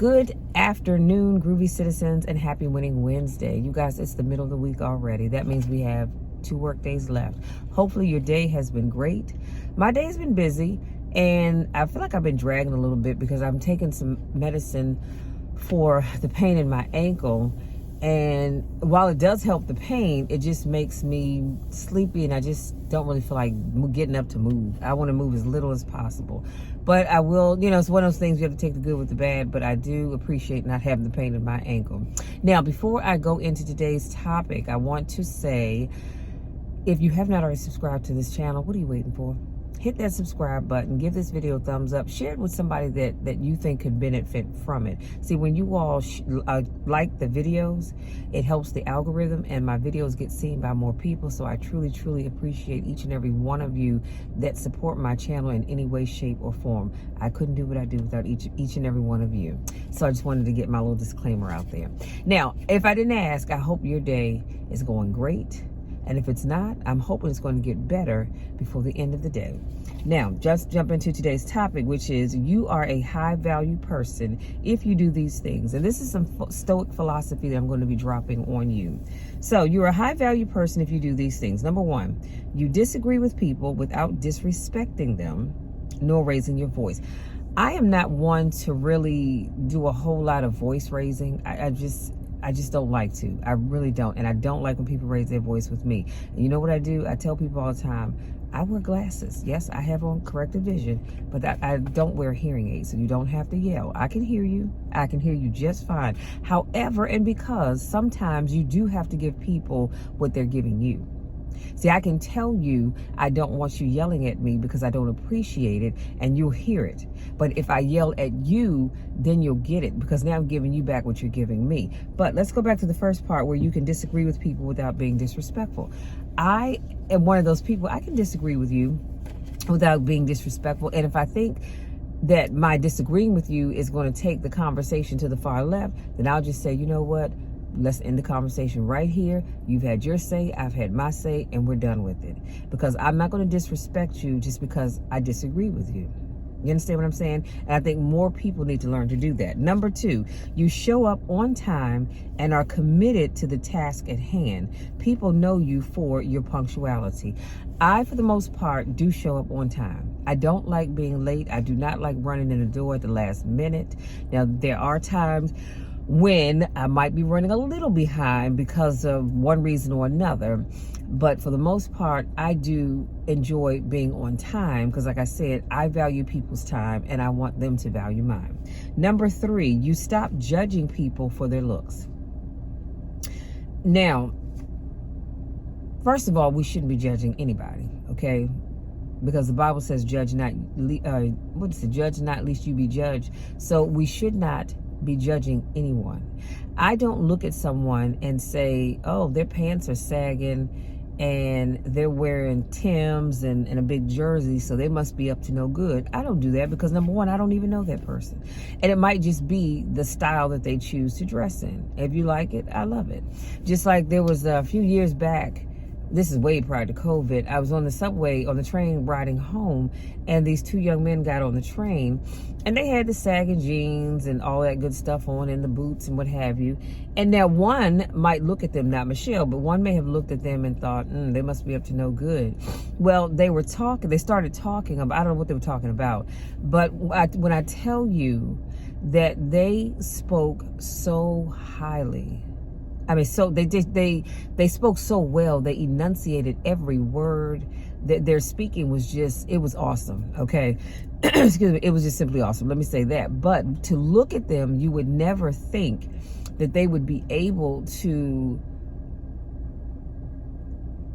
Good afternoon, groovy citizens, and happy winning Wednesday. You guys, it's the middle of the week already. That means we have 2 work days left. Hopefully your day has been great. My day's been busy, and I feel like I've been dragging a little bit because I'm taking some medicine for the pain in my ankle. And while it does help the pain, it just makes me sleepy, and I just don't really feel like getting up to move. I want to move as little as possible. But I will, it's one of those things you have to take the good with the bad, but I do appreciate not having the pain in my ankle. Now, before I go into today's topic, I want to say, if you have not already subscribed to this channel, what are you waiting for? Hit that subscribe button, give this video a thumbs up, share it with somebody that you think could benefit from it. See, when you all like the videos, it helps the algorithm, and my videos get seen by more people. So I truly, truly appreciate each and every one of you that support my channel in any way, shape, or form. I couldn't do what I do without each and every one of you. So I just wanted to get my little disclaimer out there. Now, if I didn't ask, I hope your day is going great. And if it's not, I'm hoping it's going to get better before the end of the day. Now, just jump into today's topic, which is you are a high value person if you do these things. And this is some Stoic philosophy that I'm going to be dropping on you. So you're a high value person if you do these things. Number 1, you disagree with people without disrespecting them, nor raising your voice. I am not one to really do a whole lot of voice raising. I just don't like to. I really don't. And I don't like when people raise their voice with me. And you know what I do? I tell people all the time, I wear glasses. Yes, I have on corrected vision, but I don't wear hearing aids, so you don't have to yell. I can hear you. I can hear you just fine. However, and because sometimes you do have to give people what they're giving you. See, I can tell you I don't want you yelling at me because I don't appreciate it, and you'll hear it. But if I yell at you, then you'll get it, because now I'm giving you back what you're giving me. But let's go back to the first part where you can disagree with people without being disrespectful. I am one of those people. I can disagree with you without being disrespectful. And if I think that my disagreeing with you is going to take the conversation to the far left, then I'll just say, you know what? Let's end the conversation right here. You've had your say, I've had my say, and we're done with it. Because I'm not going to disrespect you just because I disagree with you. You understand what I'm saying? And I think more people need to learn to do that. Number 2, you show up on time and are committed to the task at hand. People know you for your punctuality. I, for the most part, do show up on time. I don't like being late. I do not like running in the door at the last minute. Now, there are times when I might be running a little behind because of one reason or another. But for the most part, I do enjoy being on time because, like I said, I value people's time and I want them to value mine. Number 3, you stop judging people for their looks. Now, first of all, we shouldn't be judging anybody, okay? Because the Bible says, judge not, judge not, lest you be judged. So we should not be judging anyone. I don't look at someone and say, oh, their pants are sagging and they're wearing Timbs and a big jersey, so they must be up to no good. I don't do that because, number 1, I don't even know that person. And it might just be the style that they choose to dress in. If you like it, I love it. Just like there was a few years back, this is way prior to COVID, I was on the subway, on the train riding home, and these 2 young men got on the train, and they had the sagging jeans and all that good stuff on, and the boots and what have you. And now one might look at them, not Michelle, but one may have looked at them and thought, they must be up to no good. Well, they started talking about, I don't know what they were talking about, but when I tell you that they spoke so highly, I mean, so they spoke so well. They enunciated every word. That their speaking was it was awesome. Okay, excuse me, it was just simply awesome. Let me say that. But to look at them, you would never think that they would be able to.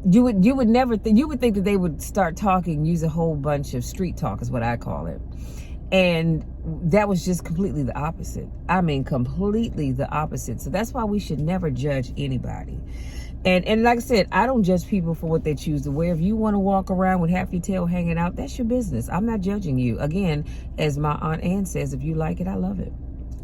You would never think. You would think that they would start talking, use a whole bunch of street talk, is what I call it. And that was just completely the opposite. I mean, completely the opposite. So that's why we should never judge anybody. And like I said, I don't judge people for what they choose to wear. If you want to walk around with half your tail hanging out, that's your business. I'm not judging you. Again, as my Aunt Ann says, if you like it, I love it.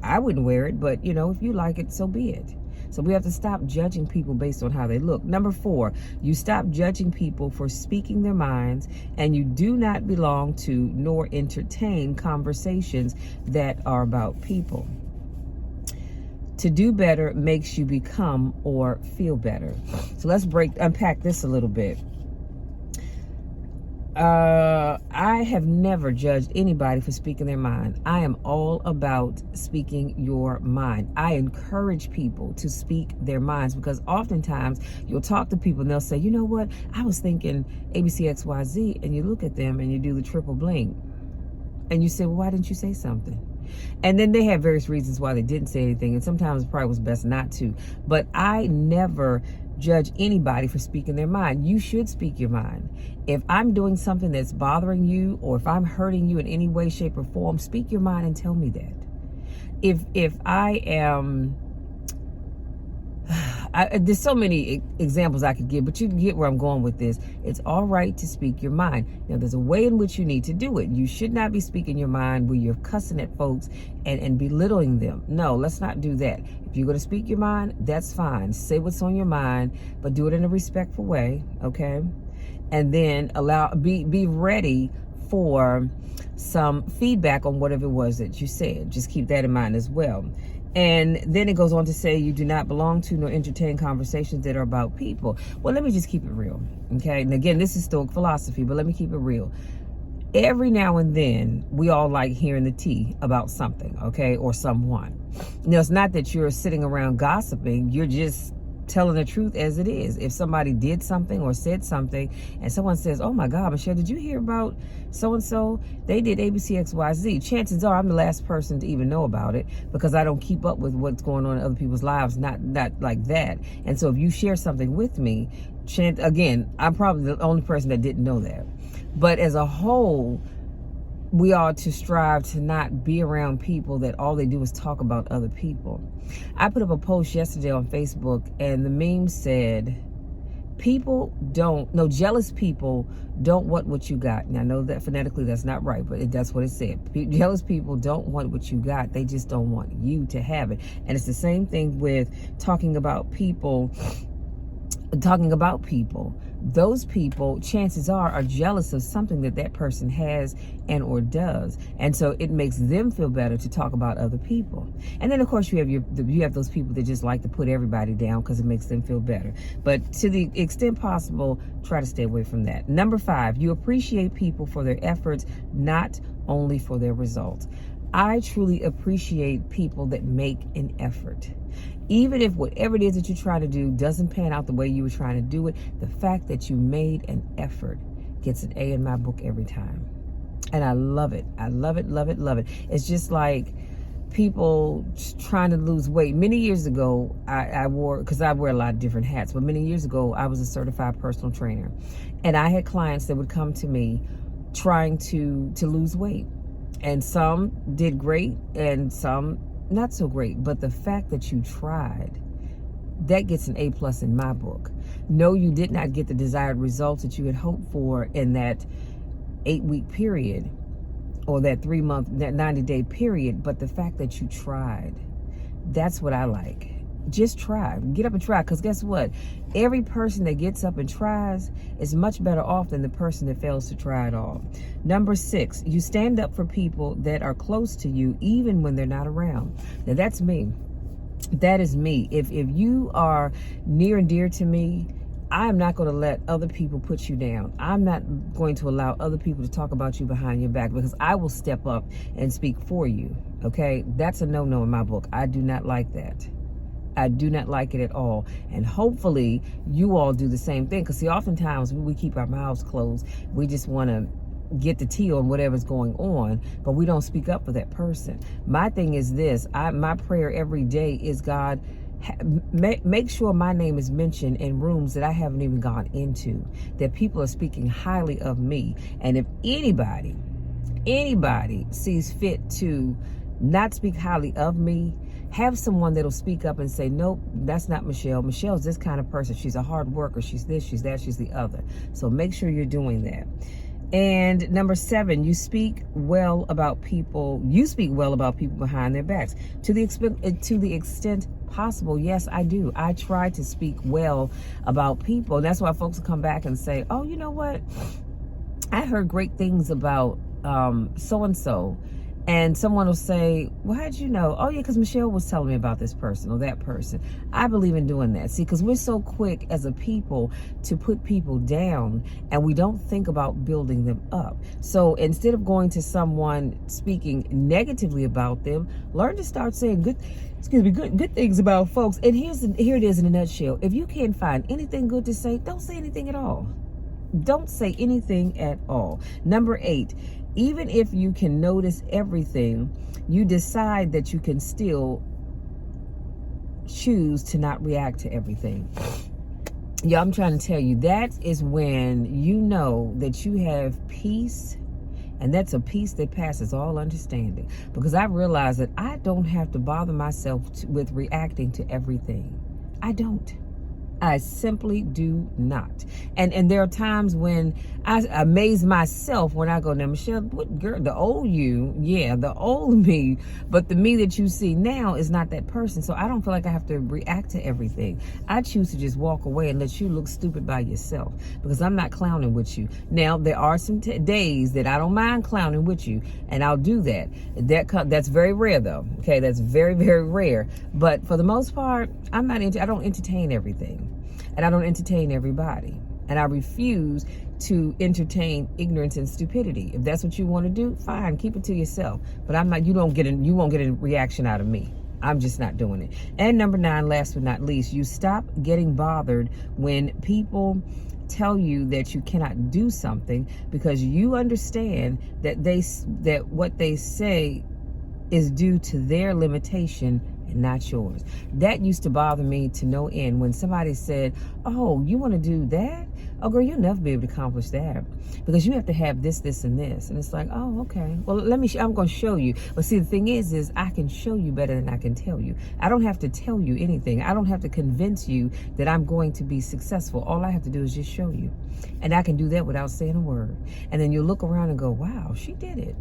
I wouldn't wear it, but if you like it, so be it. So we have to stop judging people based on how they look. Number 4, you stop judging people for speaking their minds, and you do not belong to nor entertain conversations that are about people. To do better makes you become or feel better. So let's unpack this a little bit. I have never judged anybody for speaking their mind. I am all about speaking your mind. I encourage people to speak their minds, because oftentimes you'll talk to people and they'll say, you know what, I was thinking ABCXYZ, and you look at them and you do the triple blink and you say, well, why didn't you say something? And then they have various reasons why they didn't say anything, and sometimes it probably was best not to. But I never judge anybody for speaking their mind. You should speak your mind. If I'm doing something that's bothering you, or if I'm hurting you in any way, shape, or form, speak your mind and tell me that. If I am, there's so many examples I could give, but you can get where I'm going with this. It's all right to speak your mind. Now, there's a way in which you need to do it. You should not be speaking your mind where you're cussing at folks and belittling them. No, let's not do that. If you're going to speak your mind, that's fine. Say what's on your mind, but do it in a respectful way, okay? And then be ready for some feedback on whatever it was that you said. Just keep that in mind as well. And then it goes on to say, you do not belong to nor entertain conversations that are about people. Well, let me just keep it real, okay? And again, this is Stoic philosophy, but let me keep it real. Every now and then, we all like hearing the tea about something, okay, or someone. Now, it's not that you're sitting around gossiping. You're just telling the truth as it is. If somebody did something or said something, and someone says, oh my God, Michelle, did you hear about so-and-so? They did ABCXYZ. Chances are I'm the last person to even know about it, because I don't keep up with what's going on in other people's lives, not like that. And so if you share something with me, again, I'm probably the only person that didn't know that. But as a whole, we ought to strive to not be around people that all they do is talk about other people. I put up a post yesterday on Facebook, and the meme said, jealous people don't want what you got. Now, I know that phonetically that's not right, but that's what it said. Jealous people don't want what you got. They just don't want you to have it. And it's the same thing with talking about people. Those people, chances are jealous of something that person has and or does, and so it makes them feel better to talk about other people. And then of course you have those people that just like to put everybody down because it makes them feel better. But to the extent possible, try to stay away from that. Number 5, you appreciate people for their efforts, not only for their results. I truly appreciate people that make an effort. Even if whatever it is that you're trying to do doesn't pan out the way you were trying to do it, the fact that you made an effort gets an A in my book every time. And I love it. I love it, love it, love it. It's just like people trying to lose weight. Many years ago, I wear a lot of different hats, but many years ago, I was a certified personal trainer. And I had clients that would come to me trying to lose weight. And some did great and some not so great. But the fact that you tried, that gets an A+ in my book. No, you did not get the desired results that you had hoped for in that 8-week period or that 3-month, that 90-day period. But the fact that you tried, that's what I like. Just try. Get up and try. Because guess what? Every person that gets up and tries is much better off than the person that fails to try at all. Number 6, you stand up for people that are close to you even when they're not around. Now that's me. That is me. If you are near and dear to me, I am not going to let other people put you down. I'm not going to allow other people to talk about you behind your back, because I will step up and speak for you. Okay? That's a no-no in my book. I do not like that. I do not like it at all. And hopefully you all do the same thing. Because see, oftentimes we keep our mouths closed. We just want to get the tea on whatever's going on, but we don't speak up for that person. My thing is this. My prayer every day is, God, make sure my name is mentioned in rooms that I haven't even gone into, that people are speaking highly of me. And if anybody sees fit to not speak highly of me, have someone that'll speak up and say, nope, that's not Michelle. Michelle's this kind of person. She's a hard worker. She's this, she's that, she's the other. So make sure you're doing that. And number 7, you speak well about people. You speak well about people behind their backs. To the extent possible, yes, I do. I try to speak well about people. And that's why folks will come back and say, oh, you know what? I heard great things about so-and-so. And someone will say, well, how'd you know? Oh, yeah, because Michelle was telling me about this person or that person. I believe in doing that. See, because we're so quick as a people to put people down, and we don't think about building them up. So instead of going to someone speaking negatively about them, learn to start saying good things about folks. And here it is in a nutshell. If you can't find anything good to say, don't say anything at all. Don't say anything at all. Number 8, even if you can notice everything, you decide that you can still choose to not react to everything. Yeah, I'm trying to tell you, that is when you know that you have peace, and that's a peace that passes all understanding. Because I realize that I don't have to bother myself with reacting to everything. I don't. I simply do not. And there are times when I amaze myself when I go, now, Michelle, what girl, the old you, yeah, the old me, but the me that you see now is not that person. So I don't feel like I have to react to everything. I choose to just walk away and let you look stupid by yourself, because I'm not clowning with you. Now, there are some days that I don't mind clowning with you, and I'll do that. That's very rare, though. Okay, that's very, very rare. But for the most part, I don't entertain everything. And I don't entertain everybody. And I refuse to entertain ignorance and stupidity. If that's what you want to do, fine, keep it to yourself. But you won't get a reaction out of me. I'm just not doing it. And number 9, last but not least, you stop getting bothered when people tell you that you cannot do something, because you understand that what they say is due to their limitation and not yours. That used to bother me to no end when somebody said, oh, you want to do that? Oh, girl, you'll never be able to accomplish that because you have to have this, this, and this. And it's like, oh, okay. Well, I'm going to show you. But see, the thing is I can show you better than I can tell you. I don't have to tell you anything. I don't have to convince you that I'm going to be successful. All I have to do is just show you. And I can do that without saying a word. And then you look around and go, wow, she did it.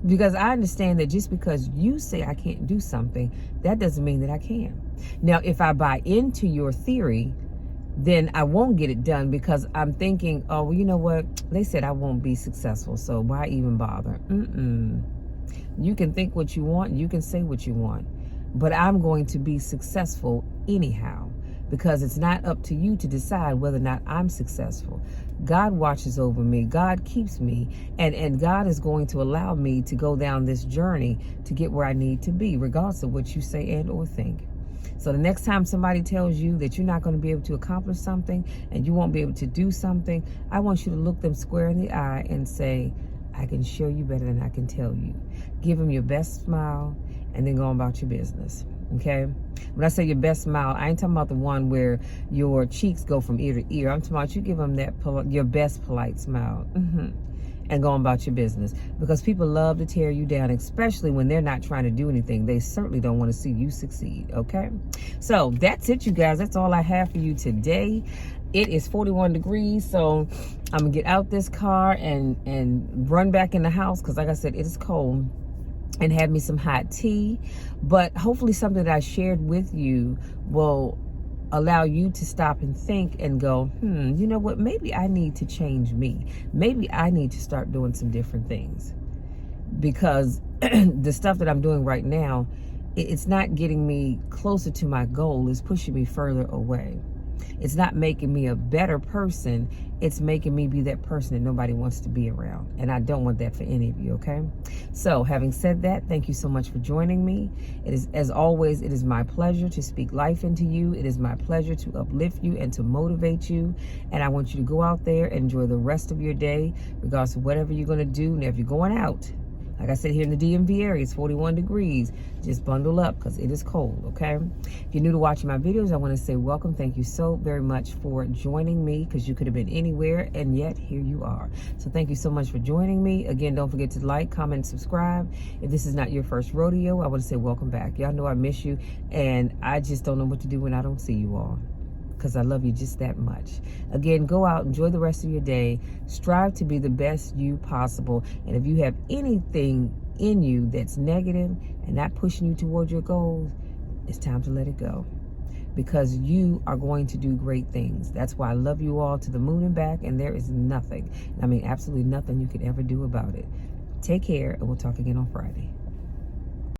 Because I understand that just because you say I can't do something, that doesn't mean that I can. Now, if I buy into your theory, then I won't get it done because I'm thinking, oh, well, you know what? They said I won't be successful, so why even bother? You can think what you want, you can say what you want, but I'm going to be successful anyhow, because it's not up to you to decide whether or not I'm successful. God watches over me. God keeps me. And God is going to allow me to go down this journey to get where I need to be, regardless of what you say and or think. So the next time somebody tells you that you're not going to be able to accomplish something and you won't be able to do something, I want you to look them square in the eye and say, I can show you better than I can tell you. Give them your best smile and then go on about your business. Okay? When I say your best smile, I ain't talking about the one where your cheeks go from ear to ear. I'm talking about you give them your best polite smile. And go on about your business. Because people love to tear you down, especially when they're not trying to do anything. They certainly don't want to see you succeed. Okay? So that's it, you guys. That's all I have for you today. It is 41 degrees, so I'm going to get out this car and run back in the house because, like I said, it is cold. And have me some hot tea. But hopefully something that I shared with you will allow you to stop and think and go, you know what? Maybe I need to change me. Maybe I need to start doing some different things. Because the stuff that I'm doing right now, it's not getting me closer to my goal. It's pushing me further away. It's not making me a better person. It's making me be that person that nobody wants to be around. And I don't want that for any of you, okay? So having said that, thank you so much for joining me. It is, as always, it is my pleasure to speak life into you. It is my pleasure to uplift you and to motivate you. And I want you to go out there and enjoy the rest of your day, regardless of whatever you're going to do. Now, if you're going out, like I said, here in the DMV area, it's 41 degrees. Just bundle up because it is cold, okay? If you're new to watching my videos, I want to say welcome. Thank you so very much for joining me, because you could have been anywhere, and yet here you are. So thank you so much for joining me. Again, don't forget to like, comment, subscribe. If this is not your first rodeo, I want to say welcome back. Y'all know I miss you, and I just don't know what to do when I don't see you all, because I love you just that much. Again, go out, enjoy the rest of your day. Strive to be the best you possible. And if you have anything in you that's negative and not pushing you towards your goals, it's time to let it go, because you are going to do great things. That's why I love you all to the moon and back, and there is nothing, I mean absolutely nothing you can ever do about it. Take care, and we'll talk again on Friday.